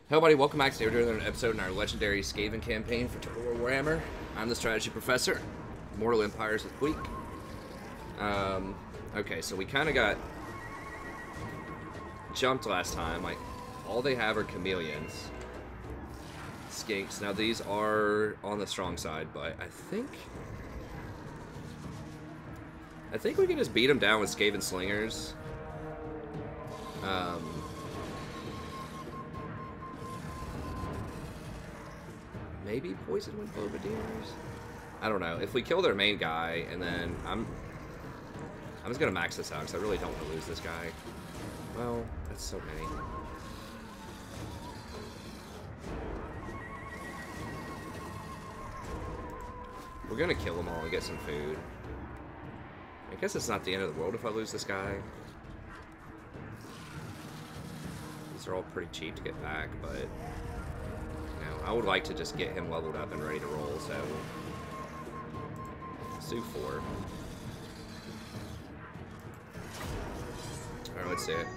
Hello everybody, welcome back to another episode in our legendary Skaven campaign for Total War Warhammer. I'm the strategy professor, Mortal Empires with Queek. Okay, so we kind of got jumped last time. Like, all they have are chameleons. Skinks. Now these are on the strong side, but I think we can just beat them down with Skaven slingers. Maybe poison with bombardiers? I don't know. If we kill their main guy, and then I'm just gonna max this out because I really don't want to lose this guy. Well, that's so many. We're gonna kill them all and get some food. I guess it's not the end of the world if I lose this guy. These are all pretty cheap to get back, but I would like to just get him leveled up and ready to roll, so let's do 4. Alright, let's see it.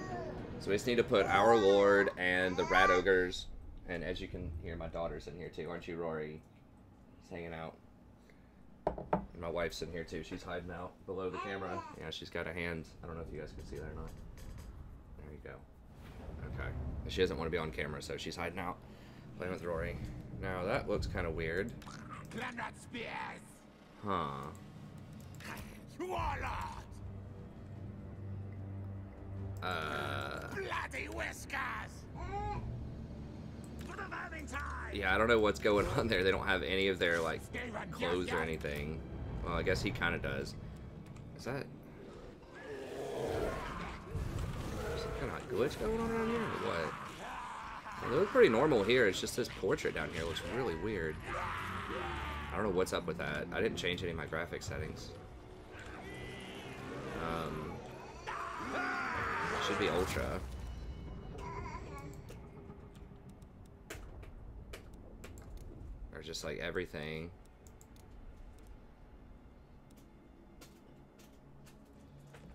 So we just need to put our Lord and the Rat Ogres, and as you can hear, my daughter's in here too, aren't you, Rory? She's hanging out. And my wife's in here too, she's hiding out below the camera. Yeah, she's got a hand. I don't know if you guys can see that or not. There you go. Okay. She doesn't want to be on camera, so she's hiding out. Playing with Rory. Now that looks kind of weird. Huh. Bloody whiskers! Yeah, I don't know what's going on there. They don't have any of their, like, clothes or anything. Well, I guess he kind of does. Is that some kind of glitch going on around here or what? They look pretty normal here. It's just this portrait down here looks really weird. I don't know what's up with that. I didn't change any of my graphic settings. It should be ultra. Or just like everything.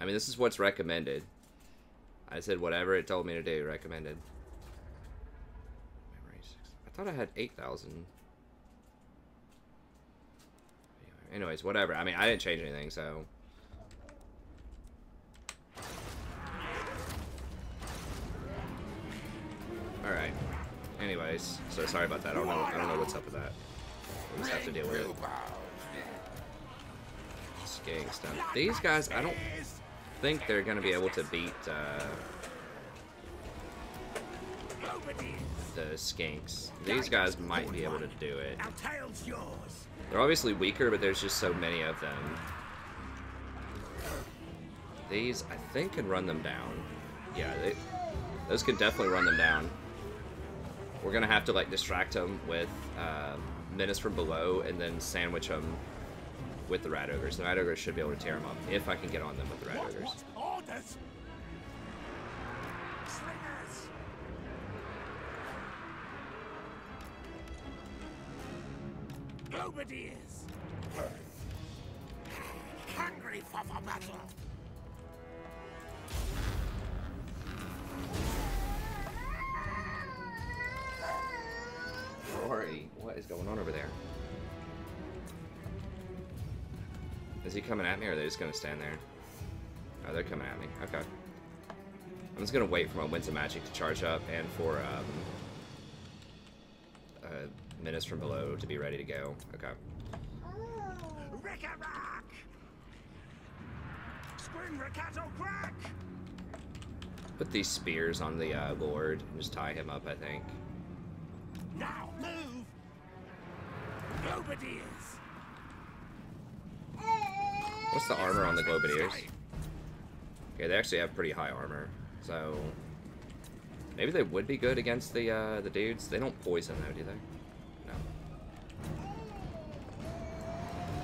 I mean, this is what's recommended. I said whatever it told me to do, recommended. I thought I had 8,000. Anyways, whatever. I mean, I didn't change anything, so. All right. Anyways, so sorry about that. I don't know what's up with that. We just have to deal with it. Skank stuff. These guys, I don't think they're gonna be able to beat the skinks. These guys might be able to do it. They're obviously weaker, but there's just so many of them. These, I think, can run them down. Yeah, those can definitely run them down. We're gonna have to like distract them with menace from below, and then sandwich them with the Rat Ogres. The Rat Ogres should be able to tear them up if I can get on them with the Rat Ogres. Bombardiers! Hungry for battle! Rory, what is going on over there? Is he coming at me, or are they just gonna stand there? Oh, they're coming at me. Okay. I'm just gonna wait for my Winds of Magic to charge up and for menace from below to be ready to go. Okay. Put these spears on the Lord and just tie him up, I think. Now move! Globadiers! What's the armor on the Globadiers? Okay, they actually have pretty high armor, so maybe they would be good against the dudes. They don't poison though, do they?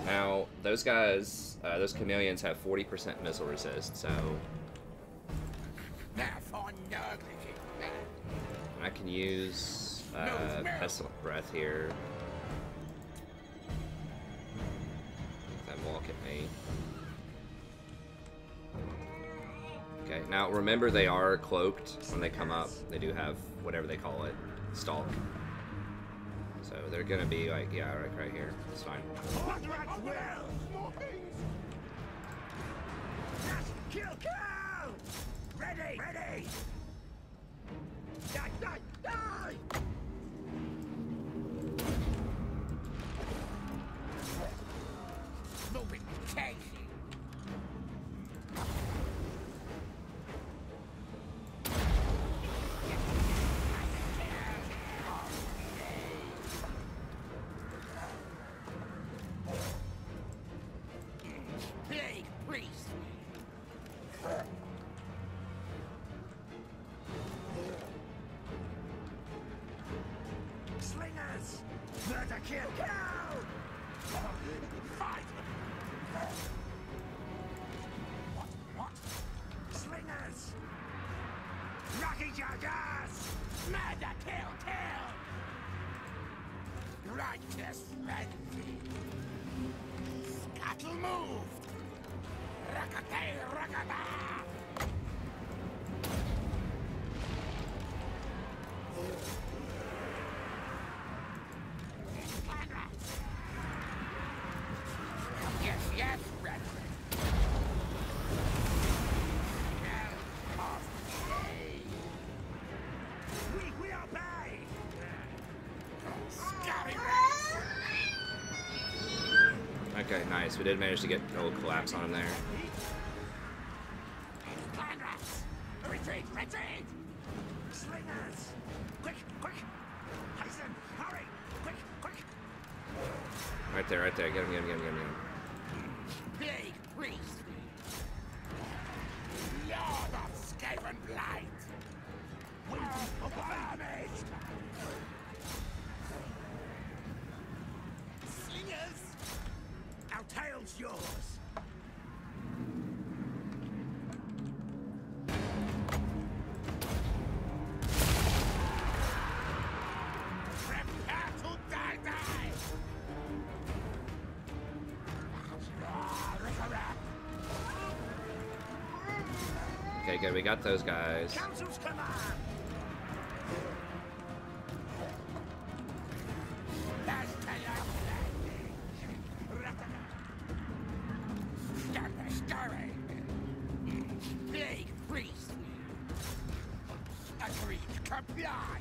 Now, those guys, those chameleons have 40% missile resist, so. And I can use Pestilent Breath here. Make them walk at me. Okay, now Now remember, they are cloaked when they come up. They do have whatever they call it, stalk. So they're gonna be like, yeah, right here. It's fine. Kill! Ready! Die! Moving case. Plague priest. Slingers! Murder kill! Fight! What? Slingers! Rocky Joggers! Murder kill! Righteous frenzy! Scuttle moved! Rakate rakata! Yes, Red. We obey. Scary Rell. Okay, nice. We did manage to get a little collapse on him there. Retreat! Slingers! Quick! Hasten! Hurry! Quick! Right there. Get him. Big priest! Lord of Skaven blight! Damage! Slingers! Our tail's yours! Prepare to die! Okay, good. We got those guys. Council's command! Big priest! Agreed, comply!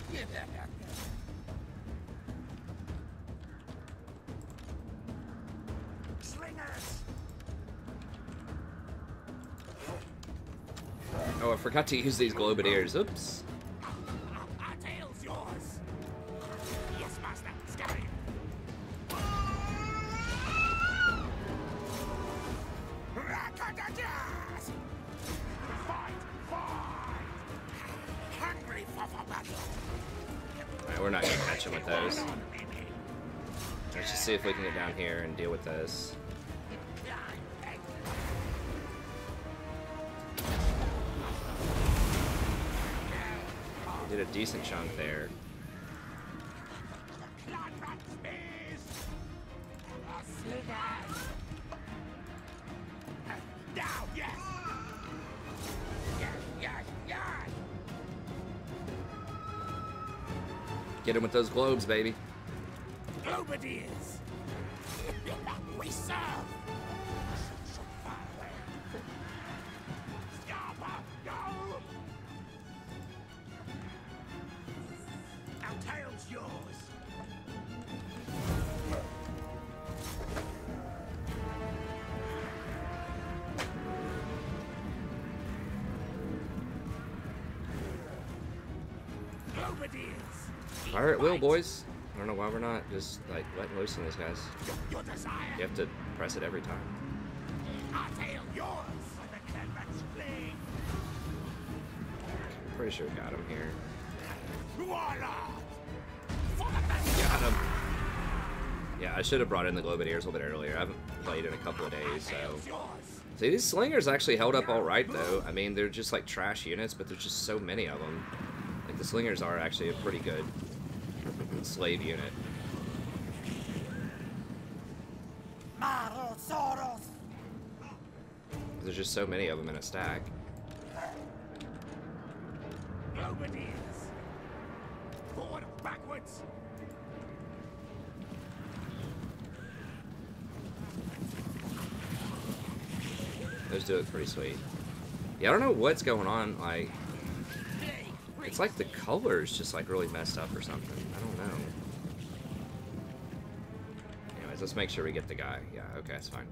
Slingers! Oh, I forgot to use these globeteers. Oops. Our tail's yours! Yes, master! Scary! Rakadadas! Fight! Hungry for battle! Alright, we're not gonna catch him with those. Let's just see if we can get down here and deal with this. Did a decent chunk there. Get him with those globes, baby. Globadiers! We serve! Scarpa, go! Our tail's yours! Globadiers! Alright, will, boys. I don't know why we're not just, like, letting loose on these guys. Your desire! You have to press it every time. Our tail yours! The canvas fling! Pretty sure we got him here. Warlock! Got him. Yeah, I should have brought in the globeteers a little bit earlier. I haven't played in a couple of days, so... See, these slingers actually held up alright, though. I mean, they're just, like, trash units, but there's just so many of them. Like, the slingers are actually a pretty good slave unit. Soros! There's just so many of them in a stack. bombardiers. Forward, backwards. Those do look pretty sweet. Yeah, I don't know what's going on. Like, it's like the color's just like really messed up or something. I don't know. Anyways, let's make sure we get the guy. Yeah, okay, that's fine.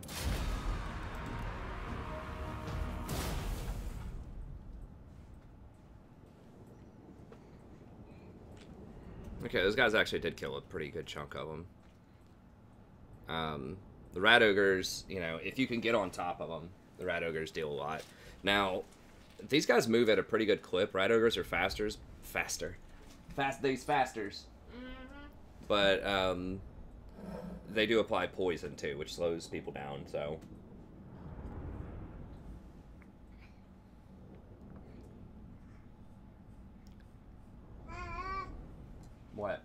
Okay, those guys actually did kill a pretty good chunk of them. The rat ogres, you know, if you can get on top of them, the rat ogres deal a lot. Now, these guys move at a pretty good clip. Rat ogres are fasters. But, they do apply poison, too, which slows people down, so... What?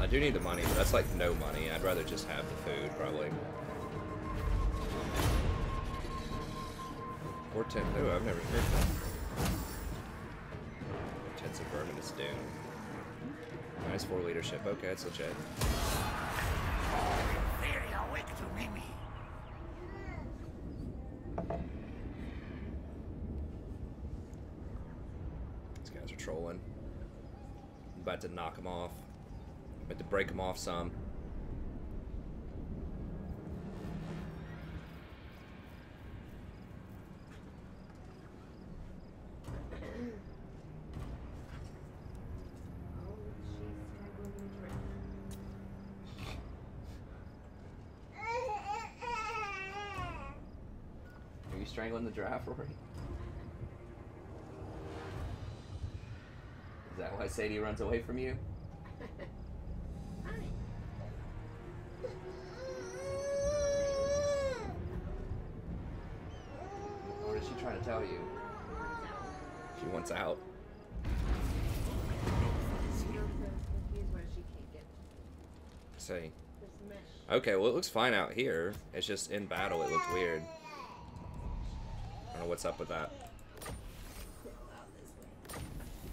I do need the money, but that's like no money. I'd rather just have the food, probably. Portent. Oh, I've never heard that. Portents of Verminous Doom. Nice 4 leadership. Okay, that's legit. Very awake to Mimi. These guys are trolling. I'm about to knock them off. I'm about to break them off some. Are you strangling the giraffe, Rory? Is that why Sadie runs away from you? What is she trying to tell you? She wants out. See. Okay, well it looks fine out here. It's just in battle it looked weird. I don't know what's up with that.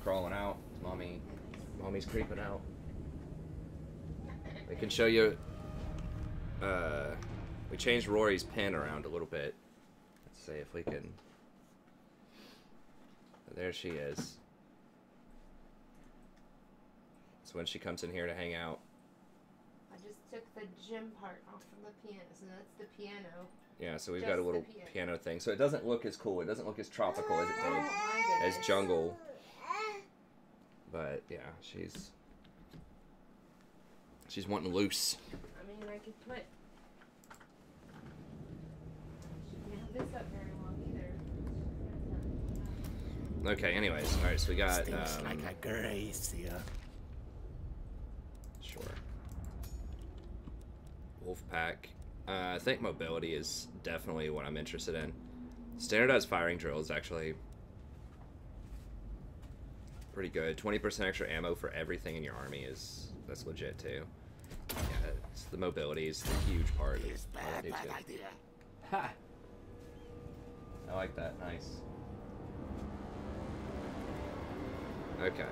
Crawling out. Mommy's creeping out. I can show you. We changed Rory's pin around a little bit. Let's see if we can. There she is. So when she comes in here to hang out. I just took the gym part off from the piano, so that's the piano. Yeah, so we've got a little piano thing. So it doesn't look as cool. It doesn't look as tropical as it did. Oh my goodness. As jungle. But yeah, she's wanting loose. I mean, I could put. Shouldn't have this up very long either. Okay. Anyways, all right. So we got. Stinks like a gracia. Sure. Wolf pack. I think mobility is definitely what I'm interested in. Standardized firing drills actually pretty good. 20% extra ammo for everything in your army that's legit too. Yeah, the mobility is the huge part. Is bad idea. Ha! I like that. Nice. Okay.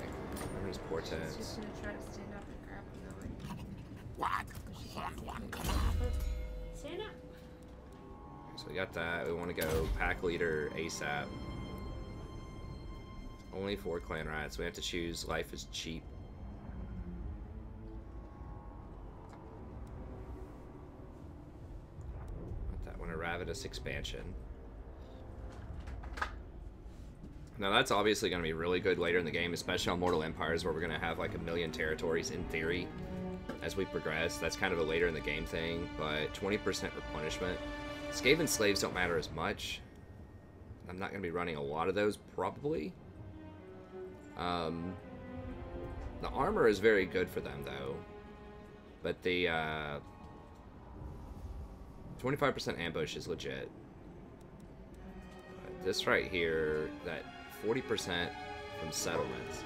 There's She's portents. just gonna try to stand up and grab him though. What? One command. Stand up. So we got that. We want to go pack leader ASAP. Only 4 clan rats. We have to choose life is cheap. Want that one, a Ravenous expansion. Now that's obviously going to be really good later in the game, especially on Mortal Empires, where we're going to have like 1,000,000 territories in theory as we progress. That's kind of a later in the game thing, but 20% replenishment. Skaven slaves don't matter as much. I'm not going to be running a lot of those, probably. The armor is very good for them, though. But the 25% ambush is legit. But this right here, that 40% from settlements.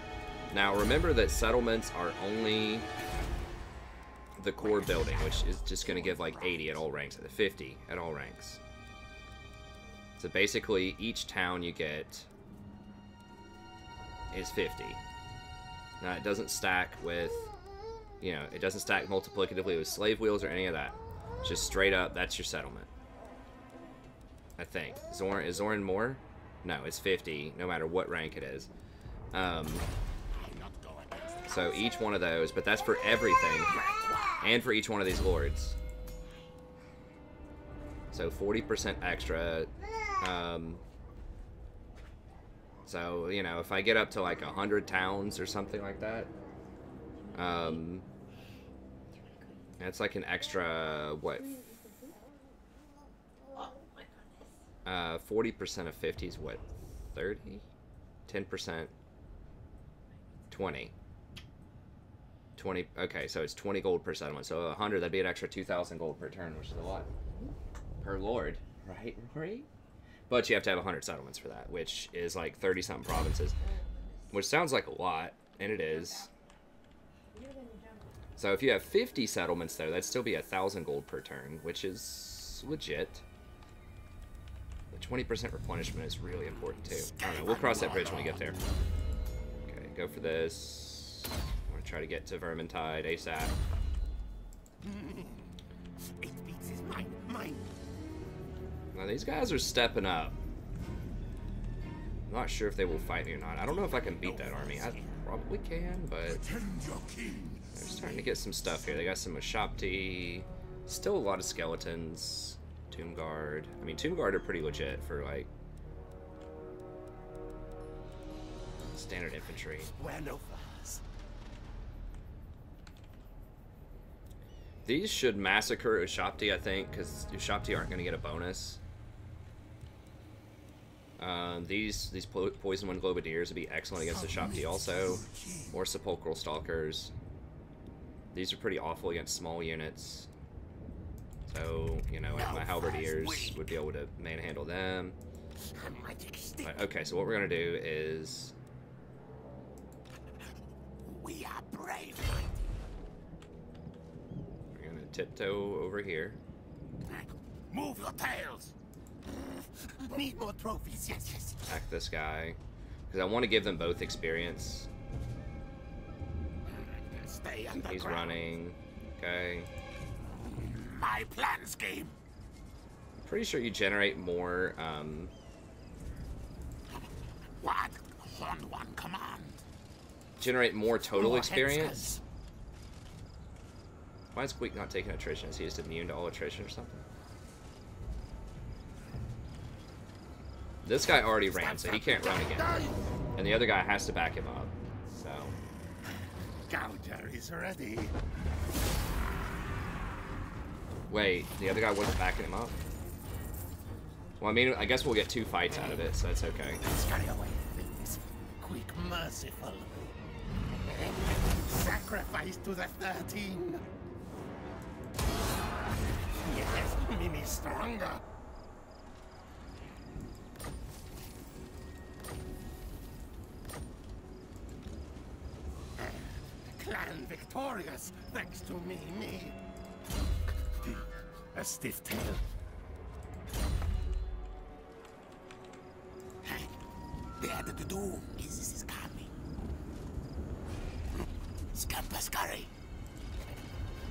Now, remember that settlements are only the core building, which is just going to give like 80 at all ranks, 50 at all ranks. So basically, each town you get is 50. Now, it doesn't stack with, you know, it doesn't stack multiplicatively with slave wheels or any of that. It's just straight up, that's your settlement. I think. Is Zoran more? No, it's 50, no matter what rank it is. So each one of those, but that's for everything, and for each one of these lords. So 40% extra. So, you know, if I get up to like 100 towns or something like that, it's like an extra, what? 40% of 50 is what? 30? 10%? 20. 20, okay, so it's 20 gold per settlement. So 100, that'd be an extra 2,000 gold per turn, which is a lot. Per lord, right, Rory? But you have to have 100 settlements for that, which is like 30-something provinces. Which sounds like a lot, and it is. So if you have 50 settlements, though, that'd still be 1,000 gold per turn, which is legit. The 20% replenishment is really important, too. I don't know, we'll cross that bridge when we get there. Okay, go for this. I'm gonna try to get to Vermintide ASAP. Now, these guys are stepping up. I'm not sure if they will fight me or not. I don't know if I can beat that army. I probably can, but they're starting to get some stuff here. They got some Mashopti. Still a lot of skeletons. Tomb Guard. I mean, Tomb Guard are pretty legit for, like, standard infantry. These should massacre Ushopti, I think, because Ushopti aren't going to get a bonus. These Poison Wind Globadiers would be excellent against Ushopti also, or Sepulchral Stalkers. These are pretty awful against small units. So, you know, my Halberdiers would be able to manhandle them. Right, okay, so what we're going to do is... We are brave. We're going to tiptoe over here. Move your tails. Need more trophies, yes. Attack this guy. Because I want to give them both experience. Stay underground. He's running. Okay. My plan scheme. Pretty sure you generate more, What? On one command. Generate more total More experience? Why is Queek not taking attrition? Is he just immune to all attrition or something? This guy already ran, so he can't run again. And the other guy has to back him up, so... Gouger is ready. Wait, the other guy wasn't backing him up? Well, I mean, I guess we'll get 2 fights out of it, so that's okay. Scurry away, things. Quick, merciful. Sacrifice to the 13. Yes, Mimi stronger. Clan victorious, thanks to me. A stiff tail. The end of the doom is coming. Scamper scurry.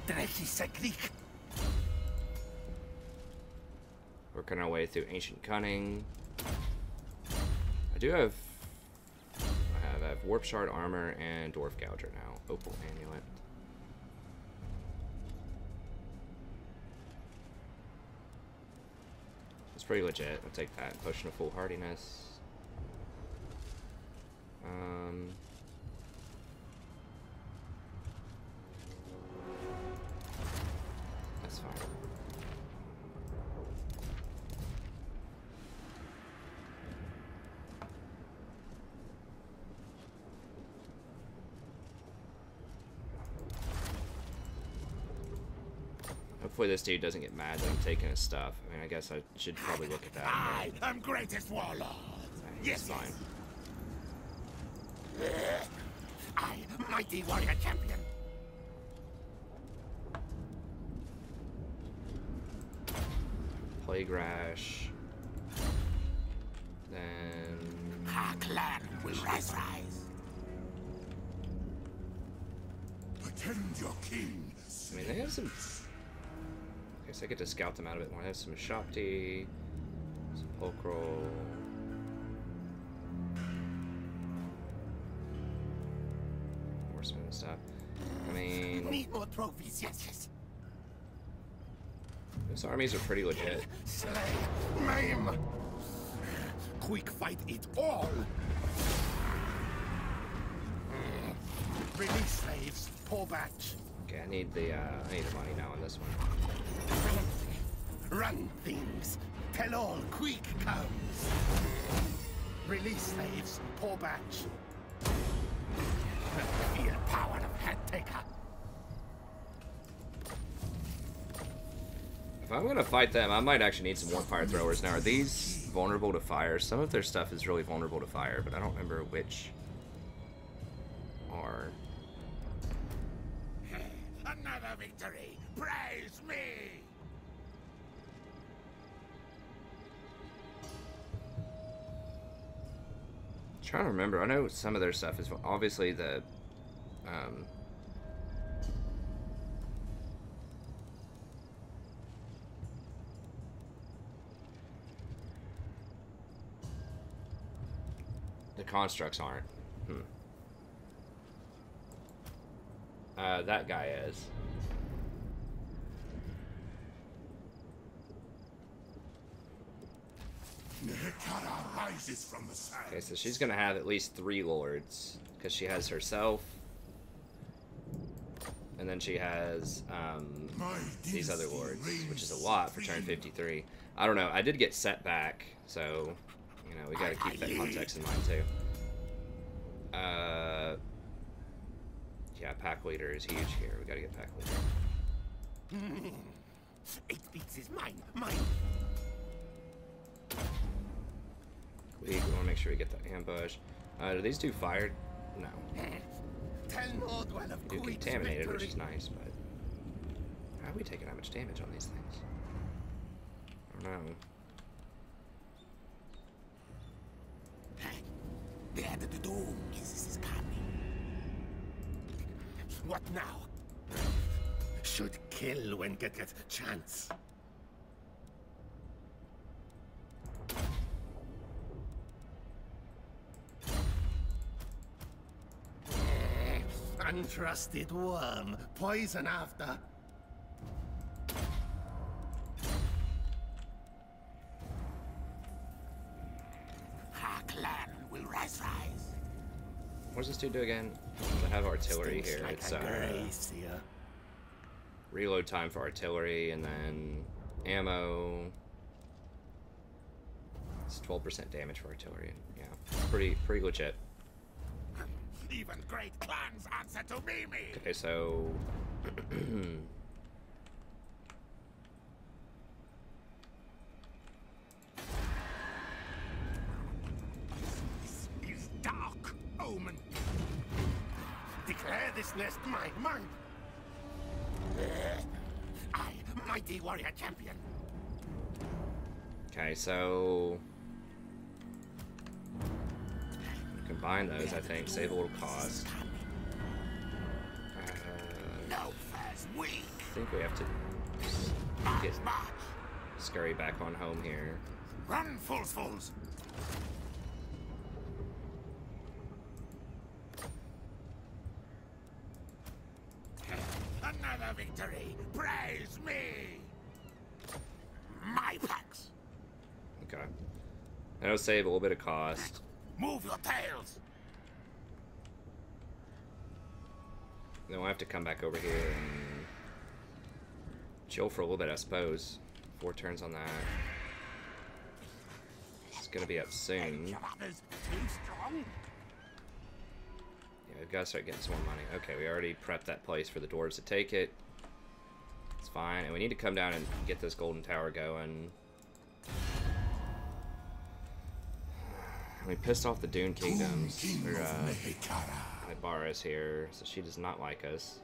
Drecky Seklik. Working our way through Ancient Cunning. I have Warp Shard Armor and Dwarf Gouger now. Opal Amulet. It's pretty legit. I'll take that. Potion of Full Hardiness. That's fine. Hopefully this dude doesn't get mad that I'm taking his stuff. I mean, I guess I should probably look at that. I am greatest warlord. Yes, fine. I, mighty warrior champion. Plague Rash. Then... Our clan will rise. Attend your king. I mean, they have some... I guess I get to scout them out a bit more. They have some Shopti, Sepulchral... Horsemen and stuff. I mean... Need more trophies, yes. Those armies are pretty legit. Slay, maim. Queek fight it all. Release slaves, pull back. Okay, I need the money now on this one. Run things. Tell all Queek comes. Release slaves, pull back. Feel power of head taker. If I'm gonna fight them, I might actually need some more fire throwers. Now, are these vulnerable to fire? Some of their stuff is really vulnerable to fire, but I don't remember which are. Another victory! Praise me! I'm trying to remember. I know some of their stuff is obviously the constructs aren't. That guy is. Rises from the sand. Okay, so she's gonna have at least 3 lords because she has herself, and then she has these other lords, which is a lot for turn 53. I don't know. I did get set back, so you know we gotta keep that context in mind too. Yeah, pack leader is huge here. We gotta get pack leader. 8 beats is mine. We want to make sure we get the ambush. Do these do fire? No. They do contaminated, which is nice, but how are we taking that much damage on these things? I don't know. The end of the doom is coming. What now? Should kill when get chance. Untrusted worm, poison after. Our clan will rise. What does this dude do again? I have artillery here. Like It's reload time for artillery, and then ammo. It's 12% damage for artillery. Yeah, it's pretty legit. Even great clans answer to me. Okay, so This is dark omen. Declare this nest mine. I, mighty warrior champion. okay, so combine those. I think save a little cost. No first weak. I think we have to get scurry back on home here. Run, fools. Another victory. Praise me. My packs. Okay, that'll save a little bit of cost. Move your tails. Then we'll have to come back over here and chill for a little bit, I suppose. 4 turns on that. It's gonna be up soon. Yeah, we've got to start getting some more money. Okay, we already prepped that place for the dwarves to take it. It's fine, and we need to come down and get this golden tower going. We pissed off the Dune Kingdoms. Ibarra's here, so she does not like us.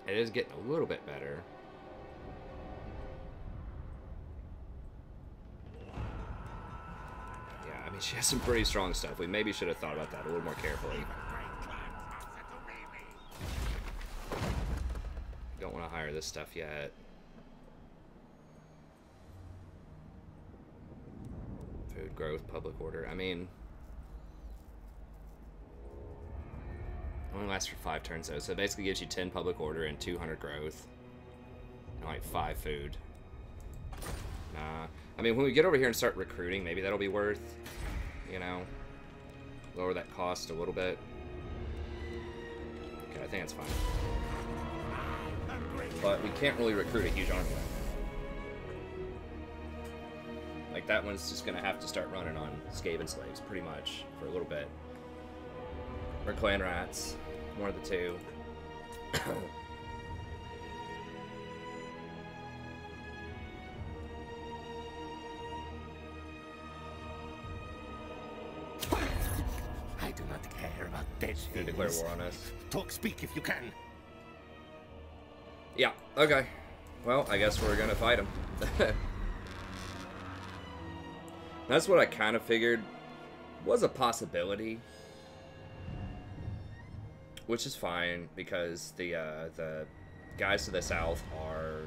It is getting a little bit better. mean, she has some pretty strong stuff. We maybe should have thought about that a little more carefully. Don't want to hire this stuff yet. Food growth, public order. I mean, only lasts for 5 turns though, so it basically gives you 10 public order and 200 growth, and like 5 food. Nah, I mean, when we get over here and start recruiting, maybe that'll be worth, you know, lower that cost a little bit. Okay, I think that's fine. But we can't really recruit a huge army right now. Like, that one's just gonna have to start running on Skaven slaves, pretty much, for a little bit. Or clan rats, one of the two. I do not care about dead She's gonna declare war on us. Speak if you can. Yeah, okay. Well, I guess we're gonna fight him. That's what I kind of figured was a possibility. Which is fine, because the guys to the south are...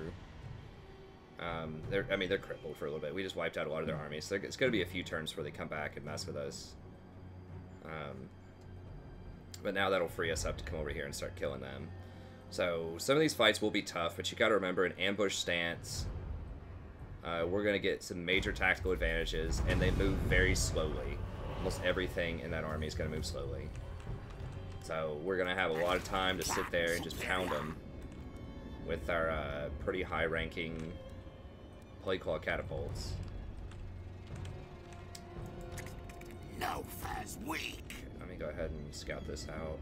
they're crippled for a little bit. We just wiped out a lot of their armies. So it's going to be a few turns before they come back and mess with us. But now that'll free us up to come over here and start killing them. So some of these fights will be tough, but you got to remember, an ambush stance, we're going to get some major tactical advantages, and they move very slowly. Almost everything in that army is going to move slowly. So we're going to have a lot of time to sit there and just pound them with our pretty high-ranking Plague Claw catapults. No faz weak. Okay, let me go ahead and scout this out.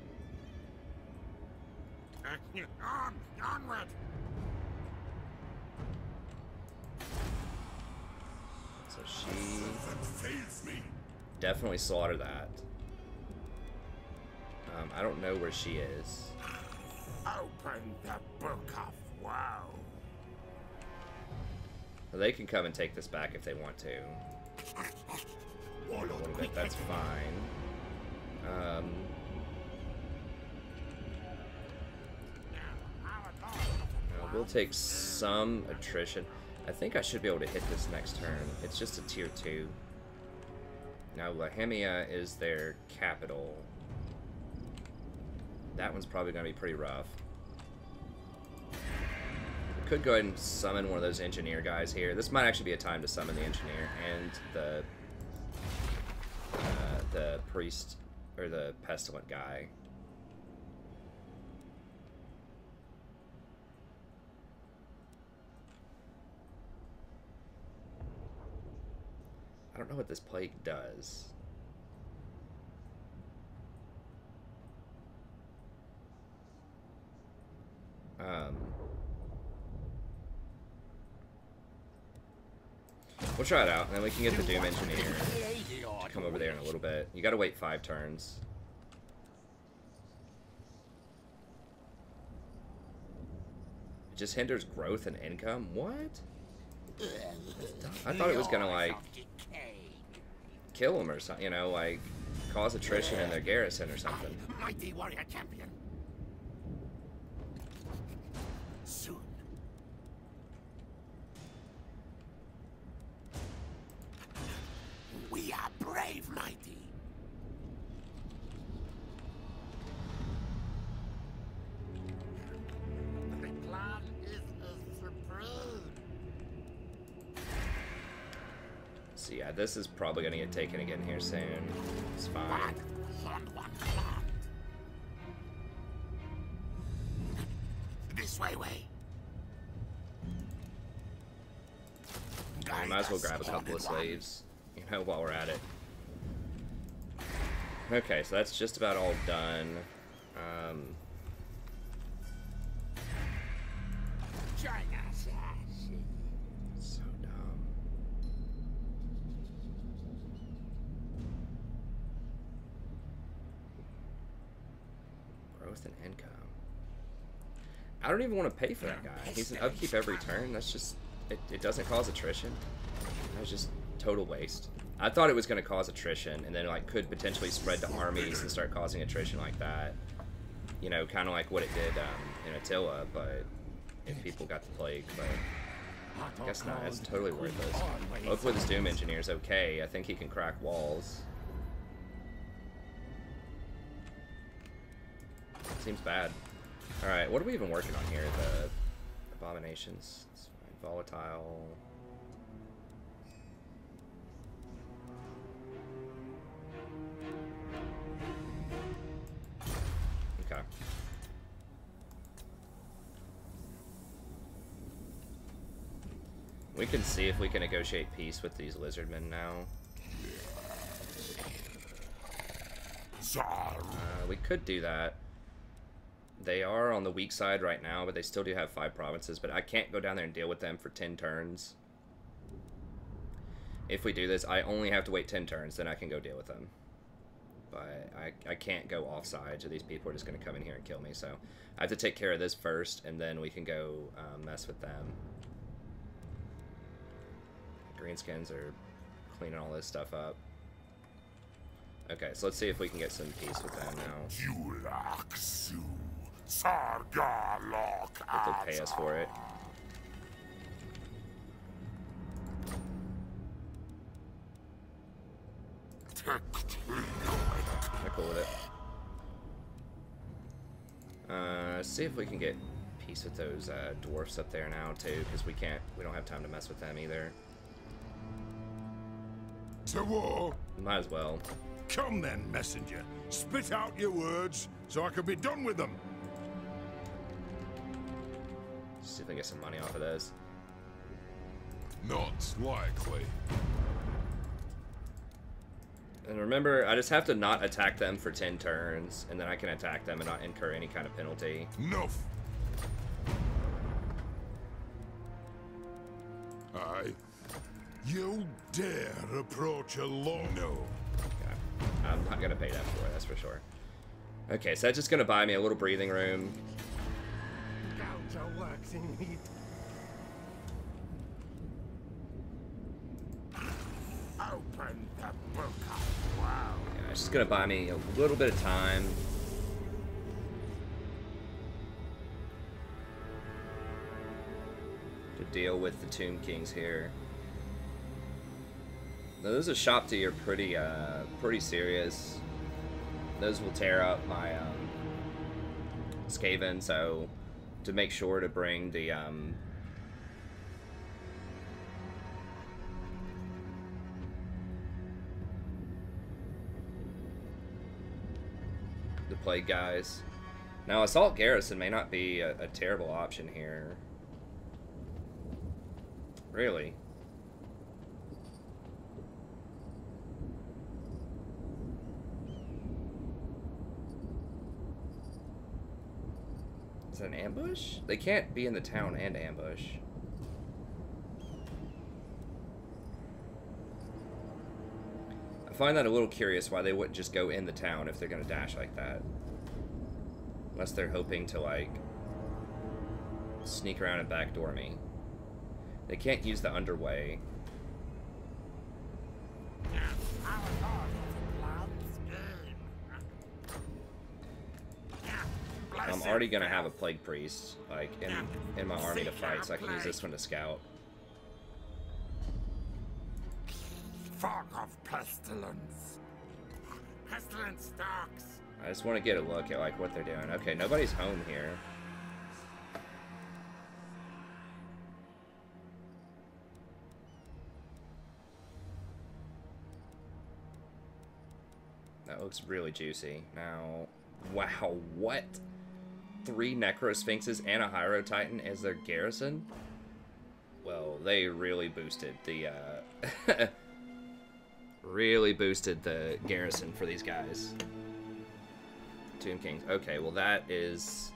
Onward. So she definitely slaughtered that. I don't know where she is. Open the book of woe. They can come and take this back if they want to. A little bit, that's fine. We'll take some attrition. I think I should be able to hit this next turn. It's just a tier 2. Now, Bohemia is their capital. That one's probably going to be pretty rough. Could go ahead and summon one of those engineer guys here. This might actually be a time to summon the engineer and the priest, or the pestilent guy. I don't know what this plague does. We'll try it out, and then we can get the Doom Engineer to come over there in a little bit. You gotta wait 5 turns. It just hinders growth and income? What? I thought it was gonna, like, kill them or something, you know, like, cause attrition in their garrison or something. Mighty warrior champion. Soon. We are brave, mighty. The plan is supreme. So yeah, this is probably gonna get taken again here soon. It's fine. This way. I might as well grab a couple of slaves, you know, while we're at it. Okay, so that's just about all done. So dumb. Growth and income. I don't even want to pay for that guy. He's an upkeep every turn. That's just... It doesn't cause attrition. That's just total waste. I thought it was going to cause attrition, and then like could potentially spread to armies and start causing attrition like that. You know, kind of like what it did in Attila, but if people got the plague, but I guess not. It's totally worthless. Hopefully this Doom Engineer's okay. I think he can crack walls. Seems bad. Alright, what are we even working on here? The abominations. It's fine. Volatile. Okay. We can see if we can negotiate peace with these Lizardmen now. We could do that. They are on the weak side right now, but they still do have 5 provinces, but I can't go down there and deal with them for 10 turns. If we do this, I only have to wait 10 turns, then I can go deal with them. But I can't go offside, so these people are just going to come in here and kill me, so I have to take care of this first, and then we can go mess with them. Greenskins are cleaning all this stuff up. Okay, so let's see if we can get some peace with them now. If they'll pay us for it. I'm cool with it. Let's see if we can get peace with those dwarfs up there now too, because we don't have time to mess with them either. To war. Might as well. Come then, messenger. Spit out your words so I can be done with them. See if we can get some money off of this. Not likely. And remember, I just have to not attack them for 10 turns, and then I can attack them and not incur any kind of penalty. Enough. Aye. You dare approach a law? No. Okay. I'm not gonna pay that for it, that's for sure. Okay, so that's just gonna buy me a little breathing room. Open the book up. Wow. Yeah, it's just gonna buy me a little bit of time. To deal with the Tomb Kings here. Now, those Ashopti are pretty serious. Those will tear up my Skaven, so to make sure to bring the plague guys. Now, Assault Garrison may not be a terrible option here. Really. Is that an ambush? They can't be in the town and ambush. I find that a little curious why they wouldn't just go in the town if they're gonna dash like that. Unless they're hoping to, like, sneak around and backdoor me. They can't use the underway. I'm already gonna have a plague priest, like, in my army to fight, so I can use this one to scout. Fog of pestilence. Pestilence stalks. I just want to get a look at, like, what they're doing. Okay, nobody's home here. That looks really juicy. Now, wow, what? 3 Necrosphinxes and a Hyro Titan as their garrison? Well, they really boosted the, really boosted the garrison for these guys. Tomb Kings. Okay, well that is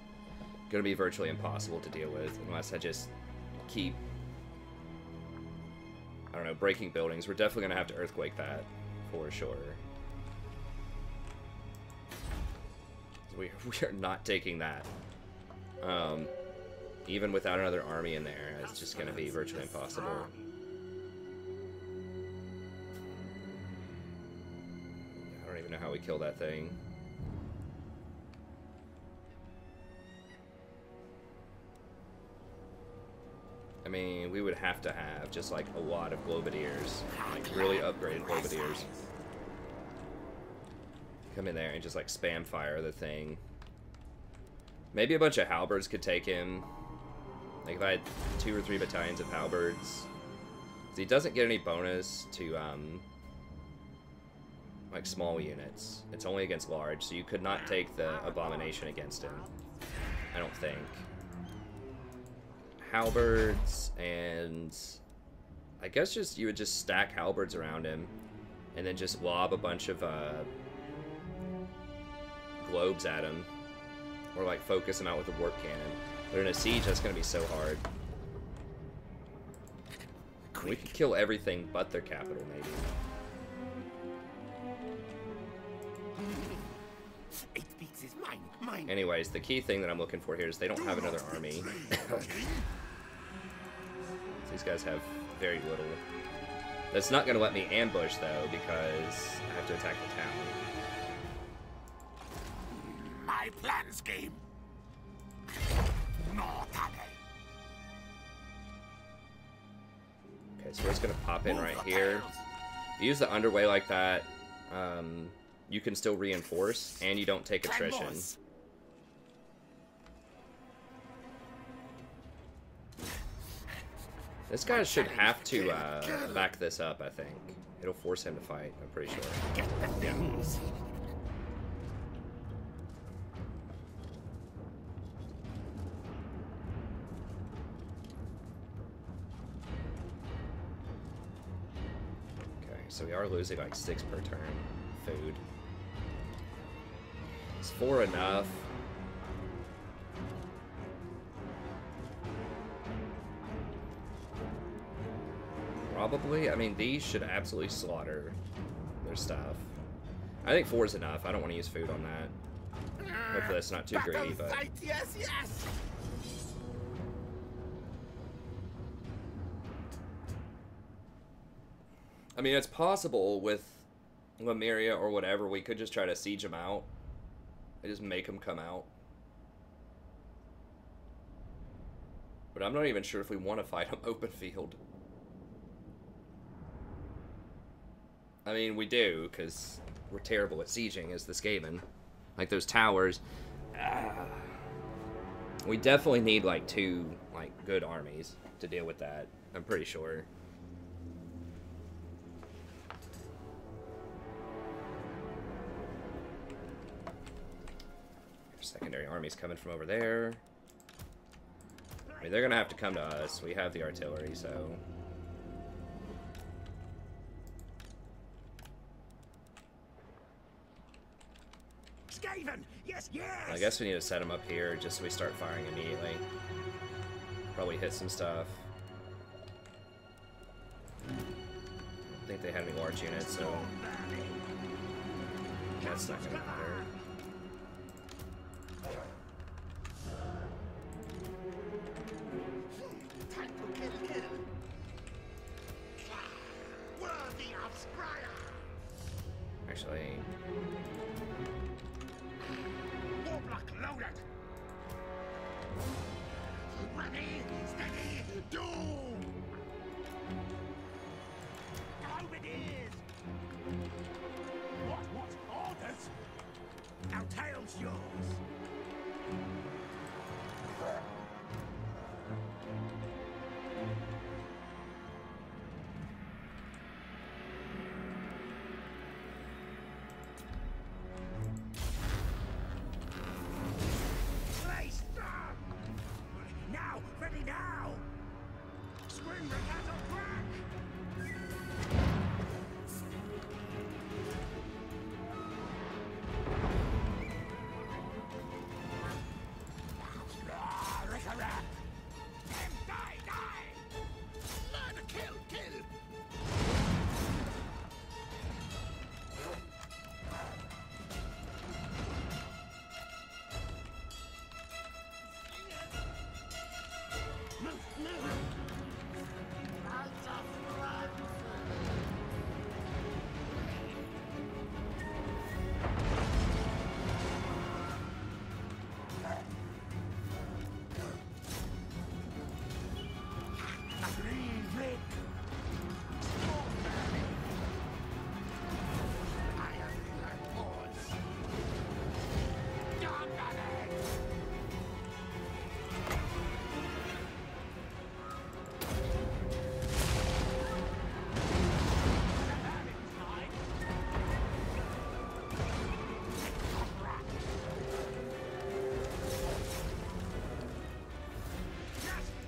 going to be virtually impossible to deal with unless I just keep, I don't know, breaking buildings. We're definitely going to have to earthquake that for sure. We are not taking that. Even without another army in there, it's just going to be virtually impossible. how we kill that thing. I mean, we would have to have just like a lot of globadiers, like really upgraded globadiers. Come in there and just like spam fire the thing. Maybe a bunch of halberds could take him. Like if I had 2 or 3 battalions of halberds. He doesn't get any bonus to like small units. It's only against large, so you could not take the abomination against him, I don't think. Halberds, and I guess just you would just stack halberds around him and then just lob a bunch of globes at him, or like focus him out with a warp cannon. But in a siege, that's going to be so hard. We could kill everything but their capital, maybe. Anyways, the key thing that I'm looking for here is they don't have another army. These guys have very little. That's not going to let me ambush, though, because I have to attack the town. My plan scheme. Okay, so we're just going to pop in right here. If you use the underway like that, you can still reinforce, and you don't take attrition. This guy should have to back this up, I think. It'll force him to fight, I'm pretty sure. Get the things. Okay, so we are losing like 6 per turn. Food. Is 4 enough? Probably. I mean, these should absolutely slaughter their stuff. I think 4 is enough. I don't want to use food on that. Hopefully that's not too greedy, but... Yes, yes. I mean, it's possible with Lemuria or whatever, we could just try to siege them out. And just make them come out. But I'm not even sure if we want to fight them open field. I mean, we do, because we're terrible at sieging as the Skaven. Like, those towers. We definitely need, like, 2, like, good armies to deal with that. I'm pretty sure. Secondary armies coming from over there. I mean, they're going to have to come to us. We have the artillery, so... Skaven! Yes, yes! I guess we need to set them up here just so we start firing immediately. Probably hit some stuff. I don't think they had any large units, so... That's not going to matter. Actually... Ready, steady, do! How it is! What orders? Our tail's yours!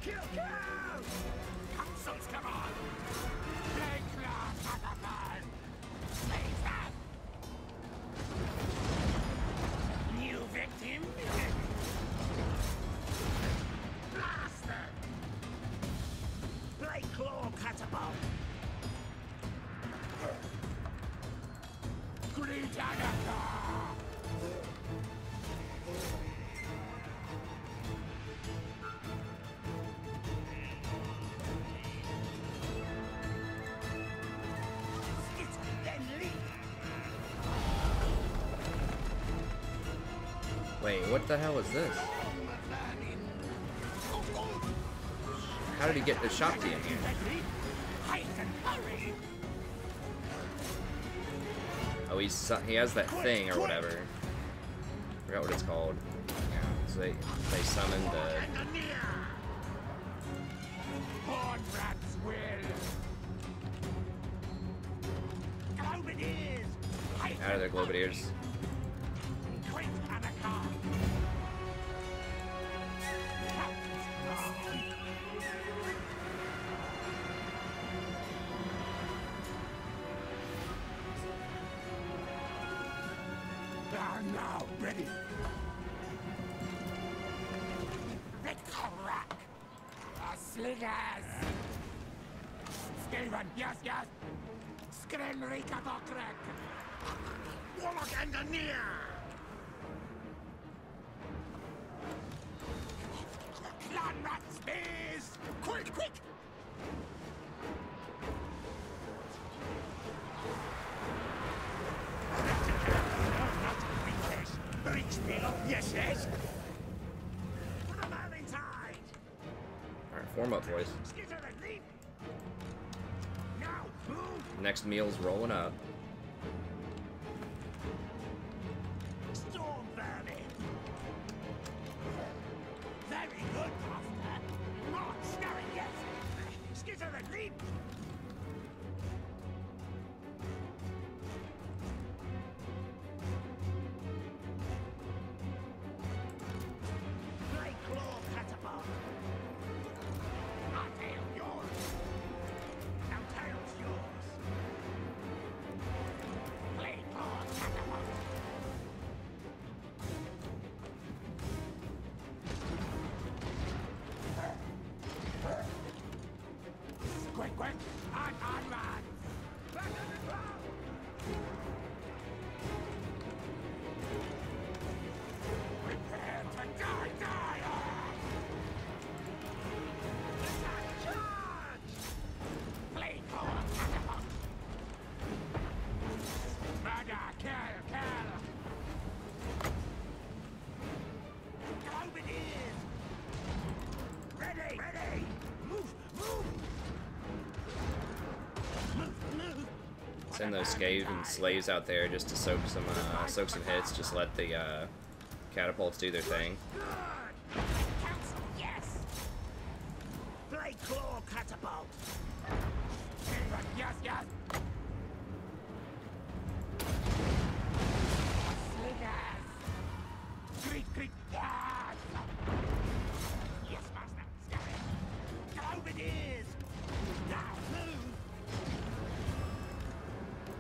Kill, kill! Consoles, come on! Blade claw, Papa-Fan! Slaves up! New victim? Blast them! Blade claw, catapult! Great Anaka! Wait, what the hell is this? How did he get the shot to in here? Oh, he has that thing or whatever. I forgot what it's called. Yeah, so they summoned out of their Globadiers. Now ready. Red crack. Slingers. Skaven, yes, yes. Skrenrika Bokrek. Warlock engineer. Clan rat space. Quick, quick. Yes, yes. Alright, form up, boys. Next meal's rolling up. Storm vermin. Very good, Master. Not scary yet. Skitter and leap. Send those Skaven slaves out there just to soak some hits. Just let the catapults do their thing. Yes. Blade claw catapult. Yes, yes. Slingers. Creak, creak, yes. Yes, master. Scary. Over it is. Now move.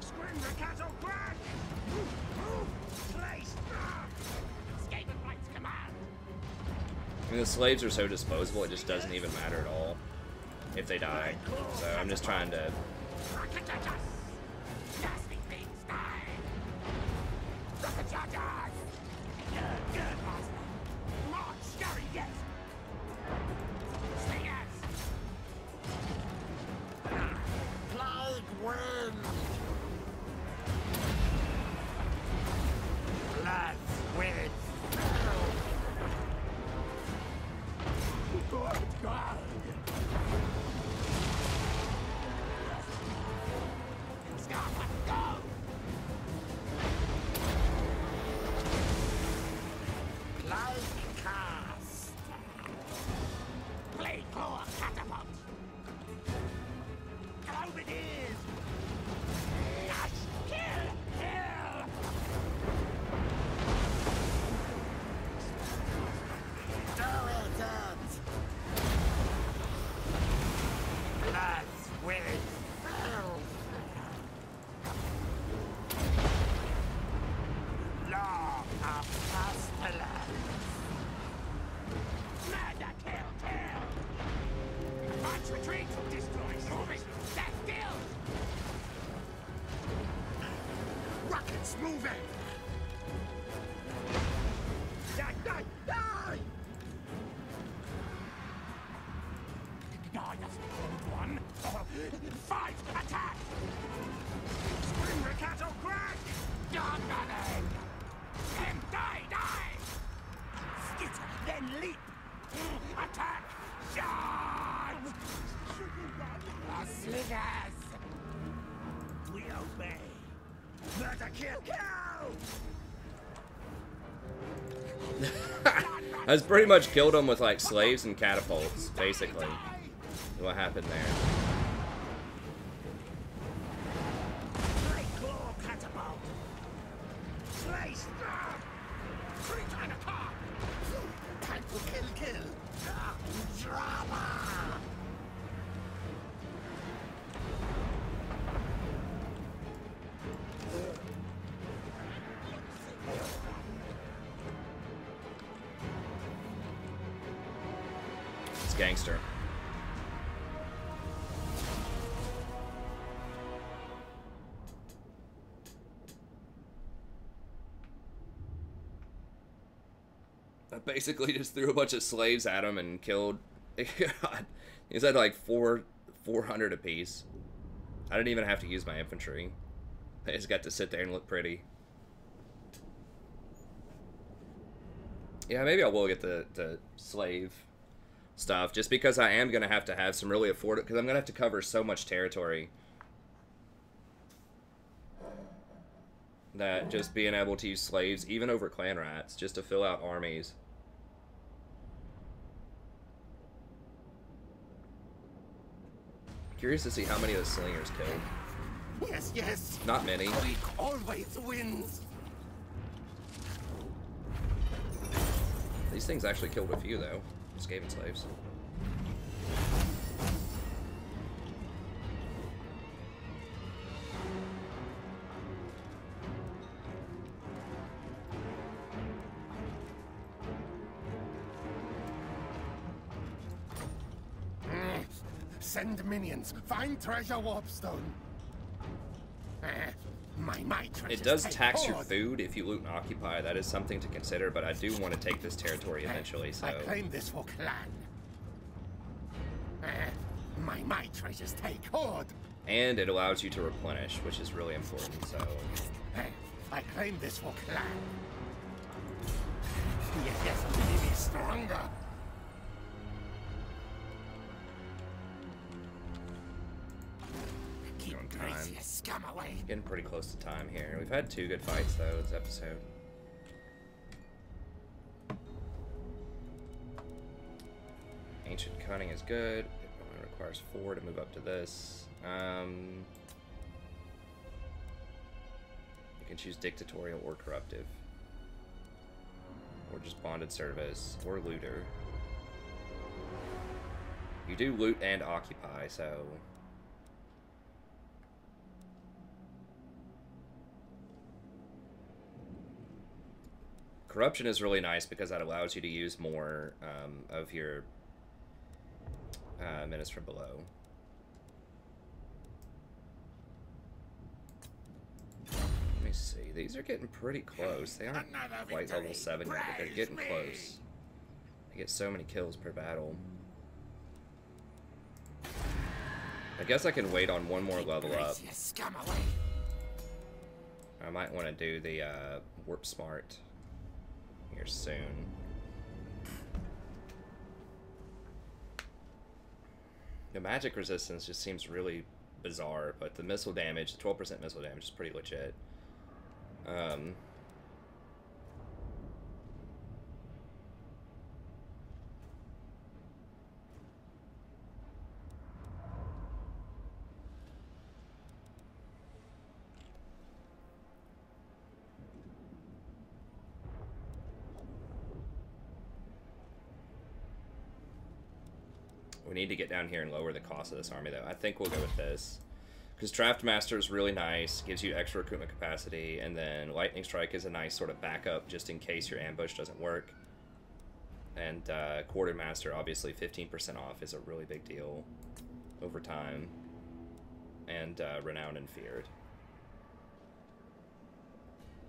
Scream the castle crack! Move! Move! Place! Skaven rights command! I mean, the slaves are so disposable, it just doesn't even matter at all if they die. So I'm just trying to... Nasty things die! Rocket chargers! Good, master! March, scary, yes! Slingers! Plague wind! Blood with God. Scott, go! Plague cast. Plague claw catapult. Go it is. Nice. Kill. Law of pestilence. Murder, kill, kill. March, retreat, destroy, moving, death, kill. Rockets moving. Die, die, die. Die, that's one. Fight, attack. Spring Ricato, crack. Dog gunning. And die, die. Skitter, then leap. Attack. Charge. Slithers. We obey. Murder, kill, kill. I was pretty much killed him with like slaves and catapults, basically. What happened there? Slay claw catapult. Slay stab. Three time attack. Time to kill, kill. Drama. It's gangster. I basically just threw a bunch of slaves at him and killed. God, he's had like 400 apiece. I didn't even have to use my infantry. I just got to sit there and look pretty. Yeah, maybe I will get the slave stuff, just because I am going to have some really affordable, because I'm going to have to cover so much territory that just being able to use slaves, even over clan rats, just to fill out armies. Curious to see how many of the slingers killed. Yes, yes. Not many. Queek always wins. These things actually killed a few, though. Skaven slaves. Send minions. Find treasure warpstone. My treasures It does take tax your hold. food if you loot and occupy. That is something to consider, but I do want to take this territory eventually, so... I claim this for clan. My treasures take hold. And it allows you to replenish, which is really important, so... I claim this for clan. Yes, make me stronger. Keep On time. Gracie scum away. Getting pretty close to time here. We've had 2 good fights, though, this episode. Ancient Cunning is good. It requires 4 to move up to this. You can choose Dictatorial or Corruptive. Or just Bonded Service. Or Looter. You do loot and occupy, so... Corruption is really nice because that allows you to use more of your menace from below. Let me see. These are getting pretty close. They aren't quite level 7 yet, but they're getting close. I get so many kills per battle. I guess I can wait on one more level up. I might want to do the Warp Smart here soon. The magic resistance just seems really bizarre, but the missile damage, the 12% missile damage is pretty legit. We need to get down here and lower the cost of this army, though. I think we'll go with this. Because Draft Master is really nice, gives you extra recruitment capacity, and then Lightning Strike is a nice sort of backup just in case your ambush doesn't work. And Quartermaster, obviously 15% off is a really big deal over time. And Renowned and Feared.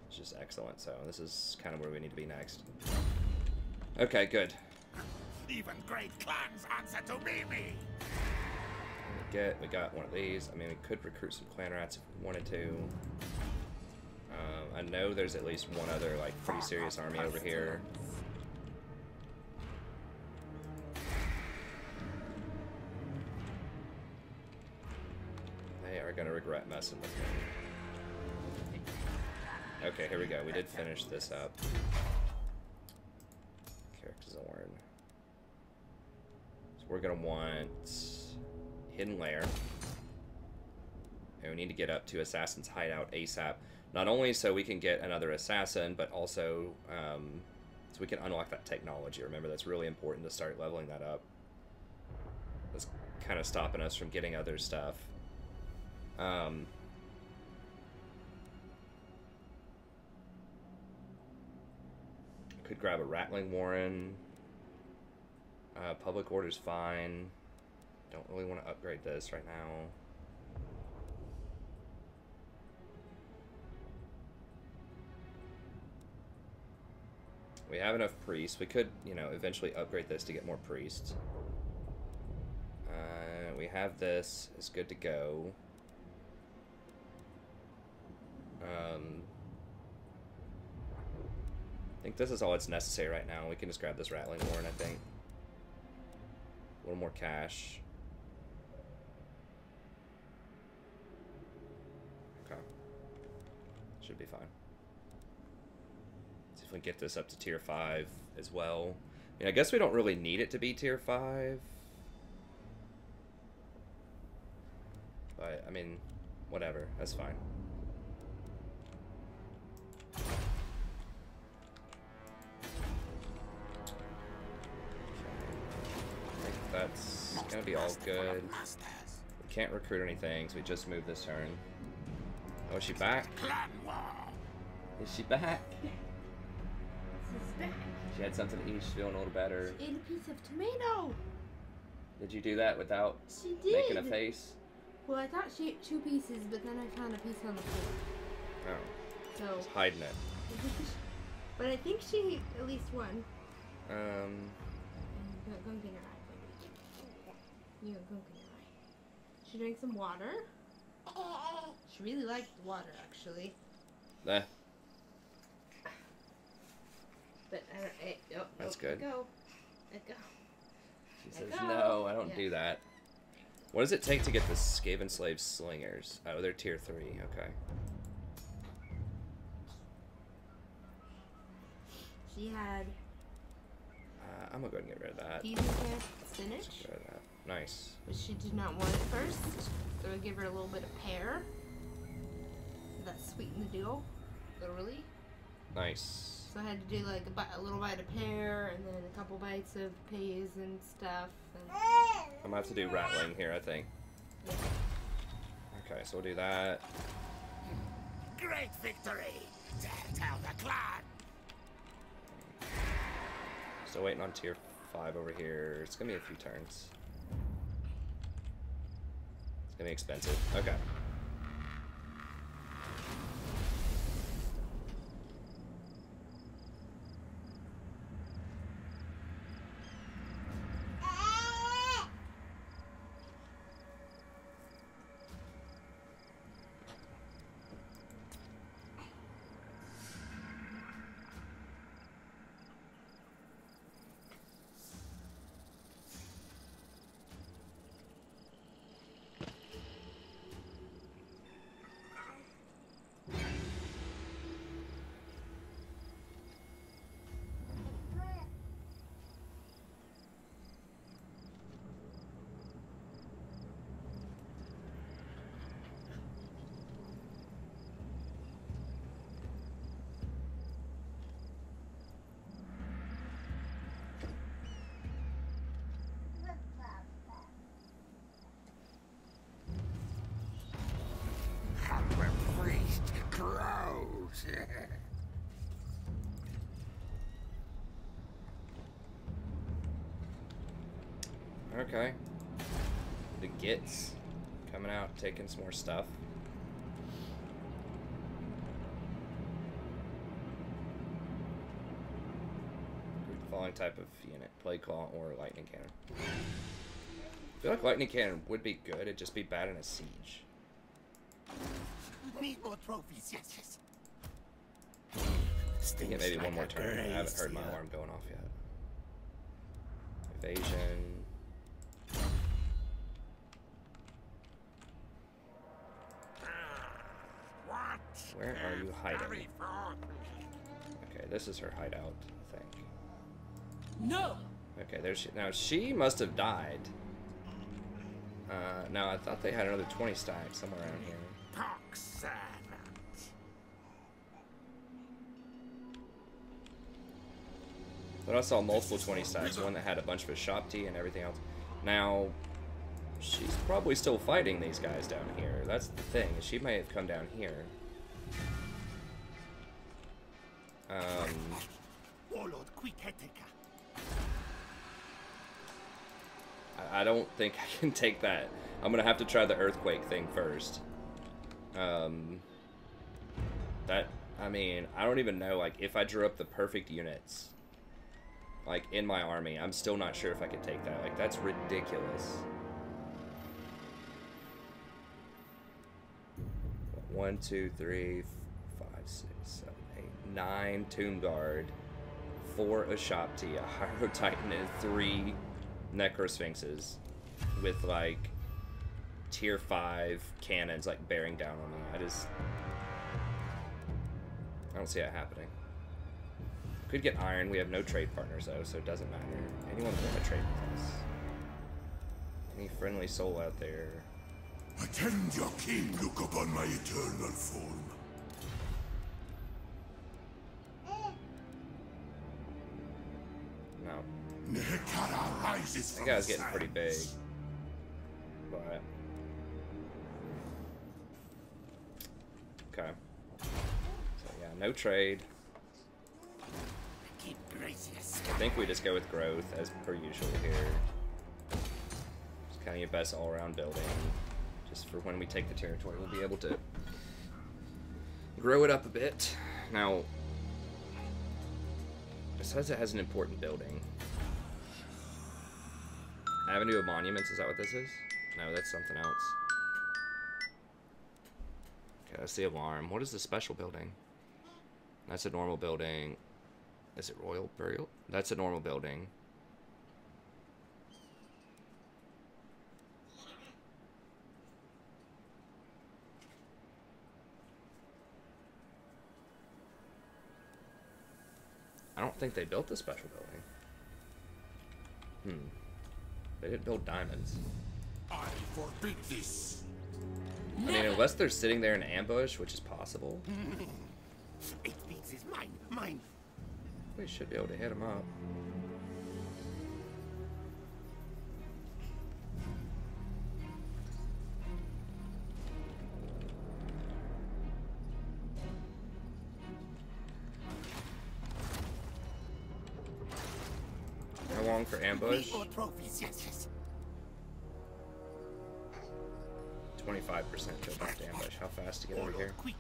It's just excellent, so this is kind of where we need to be next. Okay, good. Even great clans answer to me. We got one of these. I mean, we could recruit some clan rats if we wanted to. I know there's at least one other, like, pretty serious army over here. They are gonna regret messing with me. Okay, here we go. We did finish this up. Character Zorn. So we're gonna want Hidden Lair. And we need to get up to Assassin's Hideout ASAP. Not only so we can get another assassin, but also so we can unlock that technology. Remember, that's really important to start leveling that up. That's kind of stopping us from getting other stuff. Could grab a Rattling Warren. Public Order's fine. Don't really want to upgrade this right now. We have enough priests. We could, you know, eventually upgrade this to get more priests. We have this. It's good to go. I think this is all that's necessary right now. We can just grab this Rattling Warren, I think. A little more cash. Okay. Should be fine. See if we can get this up to tier 5 as well. Yeah, I guess we don't really need it to be tier 5. But, I mean, whatever. That's fine. That's gonna be all good. We can't recruit anything, so we just moved this turn. Oh, is she back? Is she back? She's back. She had something to eat. She's feeling a little better. She ate a piece of tomato. Did you do that without She did. making a face? Well, I thought she ate 2 pieces, but then I found a piece on the floor. Oh. So. Just hiding it. But I think she ate at least one. Um. Go get her eye, baby. You go get her eye. She drank some water. She really liked the water, actually. There. But That's good. Let go. Let go. She says, no, I don't do that. What does it take to get the Skaven Slave Slingers? Oh, they're tier 3. Okay. She had I'm gonna go ahead and get rid of that. Peas and spinach, Get rid of that. Nice. but she did not want it first. So I give her a little bit of pear. That sweetened the deal, literally. Nice. So I had to do like a little bite of pear and then a couple bites of peas and stuff. And I'm gonna have to do Rattling here, I think. yeah. Okay, so we'll do that. Great victory! Tell the clan! Still waiting on tier 5 over here. It's gonna be a few turns. It's gonna be expensive. Okay. Okay. The Gits coming out, taking some more stuff. The following type of unit: plague claw or lightning cannon. I feel like lightning cannon would be good. It'd just be bad in a siege. Need more trophies, yes. I think it maybe one more turn. I haven't heard my alarm going off yet. Evasion. Where are you hiding? Okay, this is her hideout, I think. No. Okay, there's now she must have died. Now I thought they had another 20 stack somewhere around here. But I saw multiple 20 stacks, one that had a bunch of his shop tea and everything else. Now, she's probably still fighting these guys down here. That's the thing, is she may have come down here. Warlord Queek. I don't think I can take that. I'm gonna have to try the earthquake thing first. I mean, I don't even know, like, if I drew up the perfect units, like, in my army, I'm still not sure if I could take that. Like, that's ridiculous. 1, 2, 3, 5, 6, 7, 8, 9 Tomb Guard, 4 Ashopti, a Hyro Titan, and 3 Necrosphinxes with, like, tier 5 cannons, like, bearing down on me. I don't see it happening. Could get iron. We have no trade partners, though, so it doesn't matter. Anyone want to trade with us? Any friendly soul out there? Attend your king look upon my eternal form. No. Nekara rises That from guy's getting pretty big. silence. But... okay. So, yeah, no trade. I think we just go with growth, as per usual here. It's kind of your best all-around building. Just for when we take the territory, we'll be able to grow it up a bit. Now, it says it has an important building. Avenue of Monuments, is that what this is? No, that's something else. Okay, that's the alarm. What is the special building? That's a normal building. Is it Royal Burial? That's a normal building. I don't think they built the special building. They didn't build diamonds. I forbid this. I mean, unless they're sitting there in ambush, which is possible. 8 beats is mine. We should be able to hit them up. How long for ambush? More trophies, yes. 25% go back to ambush. How fast to get over here? Queek.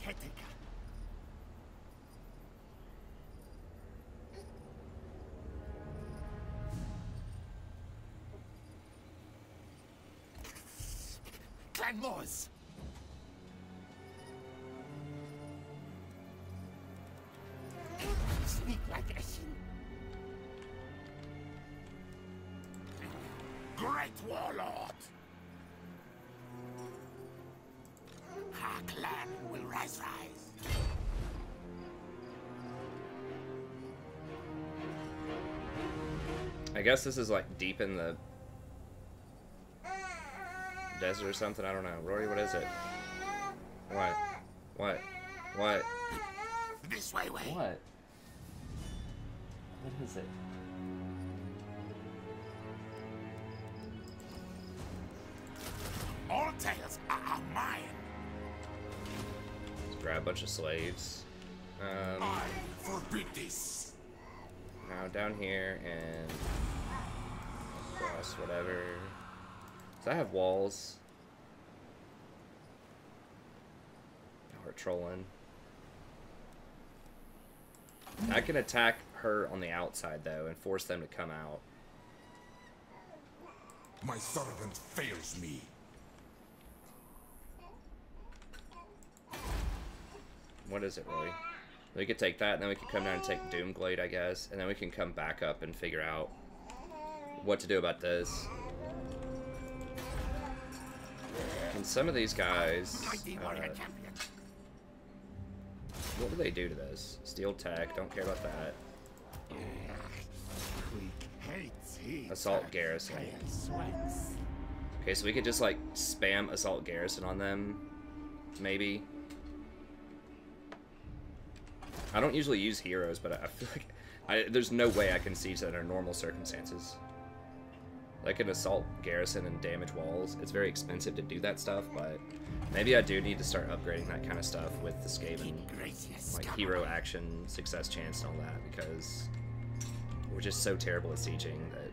Moors. Sneak like a shin. Great warlord. Our clan will rise. I guess this is like deep in the desert or something. I don't know. Rory, what is it? What? This way. What? What is it? All tales are mine. Let's grab a bunch of slaves. I forbid this. Now down here and across, whatever. So I have walls. Oh, we're trolling. I can attack her on the outside, though, and force them to come out. My servant fails me. What is it, Rory? We could take that, and then we could come down and take Doomglade, I guess. And then we can come back up and figure out what to do about this. And some of these guys... what do they do to this? Steel tech, don't care about that. Assault garrison. Okay, so we could just, like, spam assault garrison on them. Maybe. I don't usually use heroes, but I feel like there's no way I can siege that under normal circumstances. Like an assault garrison and damage walls, it's very expensive to do that stuff, but maybe I do need to start upgrading that kind of stuff with the Skaven, like hero action, success chance, and all that, because we're just so terrible at sieging that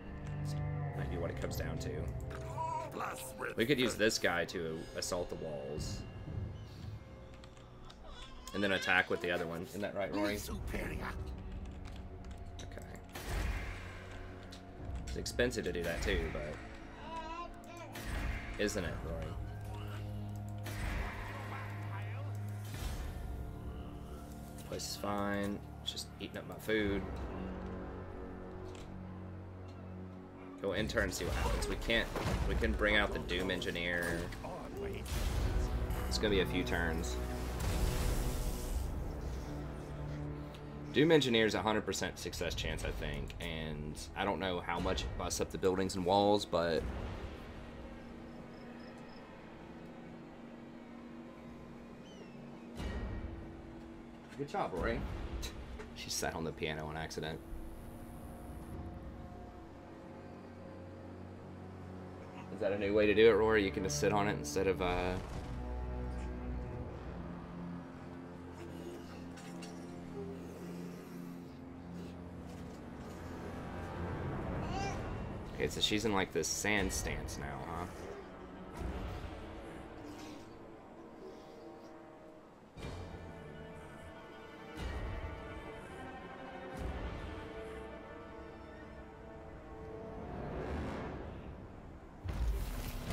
might be what it comes down to. We could use this guy to assault the walls. And then attack with the other one. Isn't that right, Rory? Okay. It's expensive to do that too, but... isn't it, Rory? This place is fine. It's just eating up my food. Go in turn and see what happens. We can bring out the Doom Engineer. It's gonna be a few turns. Doom Engineer's 100% success chance, I think, and I don't know how much it busts up the buildings and walls, but... good job, Rory. She sat on the piano on accident. Is that a new way to do it, Rory? You can just sit on it instead of, Okay, so she's in like this sand stance now, huh?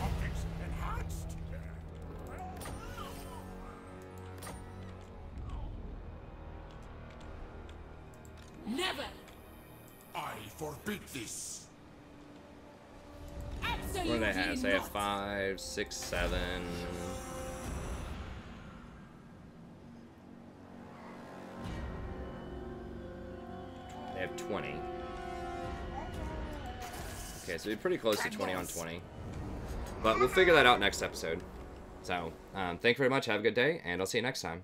Optics enhanced. Never! I forbid this. Absolutely What do they have? So they have not. 5, 6, 7. They have 20. Okay, so we're pretty close to 20 on 20. But we'll figure that out next episode. So, thank you very much. Have a good day, and I'll see you next time.